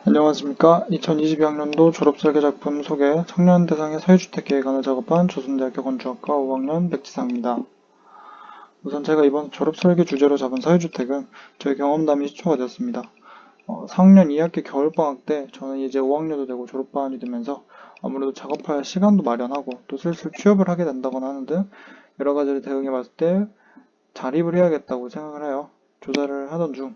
안녕하십니까. 2022학년도 졸업설계 작품 소개 청년 대상의 사회주택 계획안을 작업한 조선대학교 건축학과 5학년 백지상입니다. 우선 제가 이번 졸업설계 주제로 잡은 사회주택은 저희 경험담이 시초가 되었습니다. 4학년 2학기 겨울방학 때 저는 이제 5학년도 되고 졸업반이 되면서 아무래도 작업할 시간도 마련하고 또 슬슬 취업을 하게 된다거나 하는 등 여러 가지를 대응해 봤을 때 자립을 해야겠다고 생각을 해요. 조사를 하던 중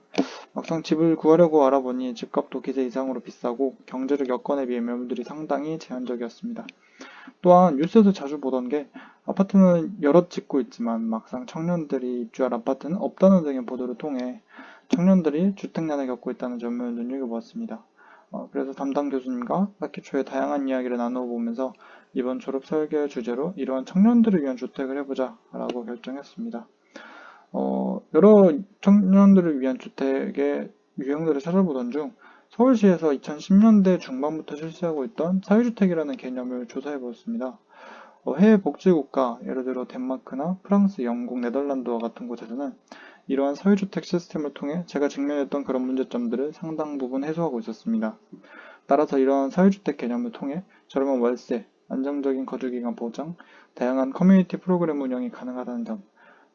막상 집을 구하려고 알아보니 집값도 기대 이상으로 비싸고 경제적 여건에 비해 매물들이 상당히 제한적이었습니다. 또한 뉴스에서 자주 보던 게 아파트는 여럿 짓고 있지만 막상 청년들이 입주할 아파트는 없다는 등의 보도를 통해 청년들이 주택난을 겪고 있다는 점을 눈여겨보았습니다. 그래서 담당 교수님과 학기 초에 다양한 이야기를 나눠보면서 이번 졸업 설계 주제로 이러한 청년들을 위한 주택을 해보자 라고 결정했습니다. 여러 청년들을 위한 주택의 유형들을 찾아보던 중 서울시에서 2010년대 중반부터 실시하고 있던 사회주택이라는 개념을 조사해 보았습니다. 해외 복지국가, 예를 들어 덴마크나 프랑스, 영국, 네덜란드와 같은 곳에서는 이러한 사회주택 시스템을 통해 제가 직면했던 그런 문제점들을 상당 부분 해소하고 있었습니다. 따라서 이러한 사회주택 개념을 통해 저렴한 월세, 안정적인 거주기간 보장, 다양한 커뮤니티 프로그램 운영이 가능하다는 점,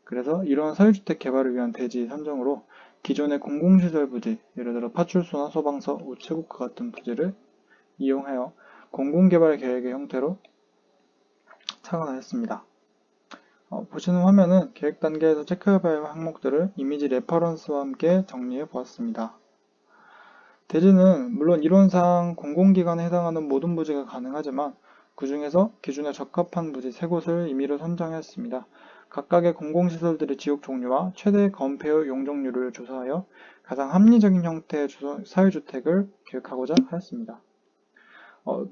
그래서 이러한 사회주택 개발을 위한 대지 선정으로 기존의 공공시설 부지, 예를 들어 파출소나 소방서, 우체국과 같은 부지를 이용하여 공공개발 계획의 형태로 착안하였습니다. 보시는 화면은 계획 단계에서 체크해봐야 할 항목들을 이미지 레퍼런스와 함께 정리해 보았습니다. 대지는 물론 이론상 공공기관에 해당하는 모든 부지가 가능하지만 그 중에서 기준에 적합한 부지 3곳을 임의로 선정했습니다. 각각의 공공시설들의 지역 종류와 최대 건폐의 용적률을 조사하여 가장 합리적인 형태의 사회주택을 계획하고자 하였습니다.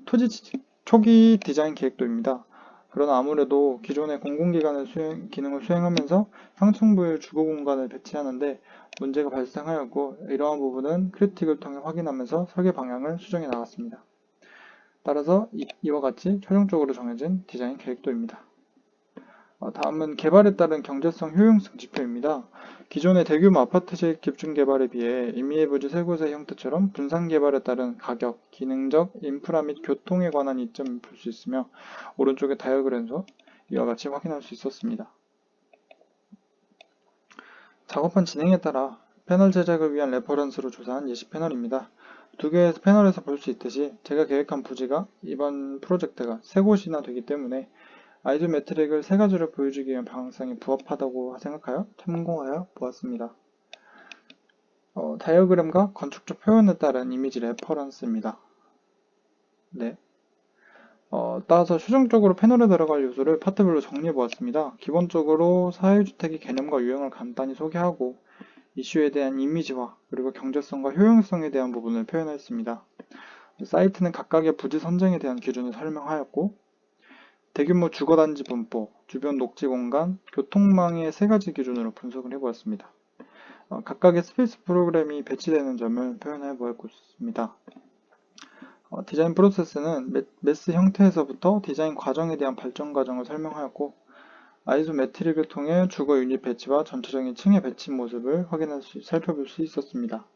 토지 초기 디자인 계획도입니다. 그러나 아무래도 기존의 공공기관의 기능을 수행하면서 상층부에 주거 공간을 배치하는데 문제가 발생하였고 이러한 부분은 크리틱을 통해 확인하면서 설계 방향을 수정해 나갔습니다. 따라서 이와 같이 최종적으로 정해진 디자인 계획도입니다. 다음은 개발에 따른 경제성 효용성 지표입니다. 기존의 대규모 아파트식 집중개발에 비해 임의의 부지 3곳의 형태처럼 분산개발에 따른 가격, 기능적, 인프라 및 교통에 관한 이점을 볼 수 있으며 오른쪽의 다이어그램에서 이와 같이 확인할 수 있었습니다. 작업한 진행에 따라 패널 제작을 위한 레퍼런스로 조사한 예시 패널입니다. 두 개의 패널에서 볼 수 있듯이 제가 계획한 부지가 이번 프로젝트가 3곳이나 되기 때문에 아이소메트릭을 3가지로 보여주기 위한 방향성이 부합하다고 생각하여 참고하여 보았습니다. 다이어그램과 건축적 표현에 따른 이미지 레퍼런스입니다. 네. 따라서 최종적으로 패널에 들어갈 요소를 파트별로 정리해 보았습니다. 기본적으로 사회주택의 개념과 유형을 간단히 소개하고 이슈에 대한 이미지화, 그리고 경제성과 효용성에 대한 부분을 표현했습니다. 사이트는 각각의 부지 선정에 대한 기준을 설명하였고 대규모 주거단지 분포, 주변 녹지 공간, 교통망의 3가지 기준으로 분석을 해보았습니다. 각각의 스페이스 프로그램이 배치되는 점을 표현해 보았습니다. 디자인 프로세스는 매스 형태에서부터 디자인 과정에 대한 발전 과정을 설명하였고 아이소메트릭을 통해 주거 유닛 배치와 전체적인 층의 배치 모습을 살펴볼 수 있었습니다.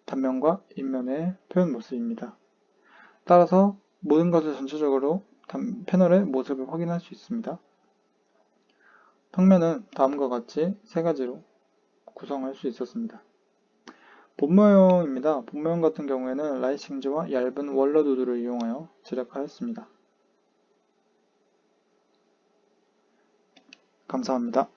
단면과 인면의 표현 모습입니다. 따라서 모든 것을 전체적으로 패널의 모습을 확인할 수 있습니다. 평면은 다음과 같이 3가지로 구성할 수 있었습니다. 본모형입니다. 본모형 같은 경우에는 라이싱지와 얇은 월러두드를 이용하여 제작하였습니다. 감사합니다.